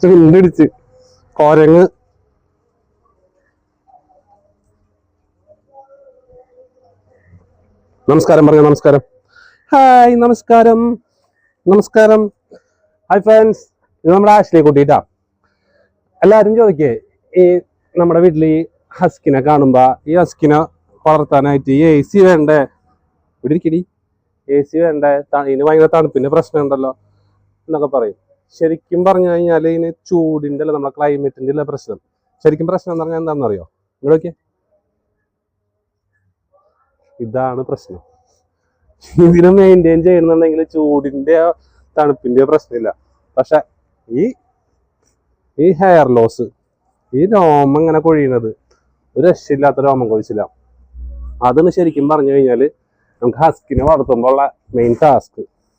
ചുണ്ടിടിച്ച് കോരങ്ങ്. നമസ്കാരം പറഞ്ഞ നമസ്കാരം. ഹായ് നമസ്കാരം നമസ്കാരം. ഹായ് ഫ്രണ്ട്സ്, ഇത് നമ്മുടെ ആശ്ലിയെ കൂട്ടിയിട്ടാ. എല്ലാവരും ചോദിക്കേ, ഈ നമ്മുടെ വീട്ടിൽ ഈ ഹസ്കിനെ കാണുമ്പോ ഈ ഹസ്കിനെ വളർത്താനായിട്ട് ഈ AC വേണ്ടേ, ഇവിടെ ഇരിക്കടി, AC വേണ്ടേ, ഇതിന് ഭയങ്കര തണുപ്പിന്റെ പ്രശ്നം ഉണ്ടല്ലോ എന്നൊക്കെ പറയും. ശരിക്കും പറഞ്ഞു കഴിഞ്ഞാൽ ഇതിന് ചൂടിന്റെ അല്ല, നമ്മുടെ ക്ലൈമറ്റിന്റെ അല്ല പ്രശ്നം. ശരിക്കും പ്രശ്നം എന്ന് പറഞ്ഞാൽ എന്താണെന്ന് അറിയോ? ഇവിടെയൊക്കെ ഇതാണ് പ്രശ്നം. ഇതിനെ മെയിൻറ്റെയിൻ ചെയ്യണമെന്നുണ്ടെങ്കിൽ ചൂടിന്റെ തണുപ്പിന്റെ പ്രശ്നമില്ല. പക്ഷെ ഈ ഹെയർ ലോസ്, ഈ രോമം ഇങ്ങനെ കൊഴിയുന്നത്, ഒരു രക്ഷയില്ലാത്ത രോമം കൊഴിച്ചില്ല. അതാണ് ശരിക്കും പറഞ്ഞു കഴിഞ്ഞാൽ നമുക്ക് ഹസ്കിനെ വളർത്തുമ്പോൾ ഉള്ള മെയിൻ ടാസ്ക്.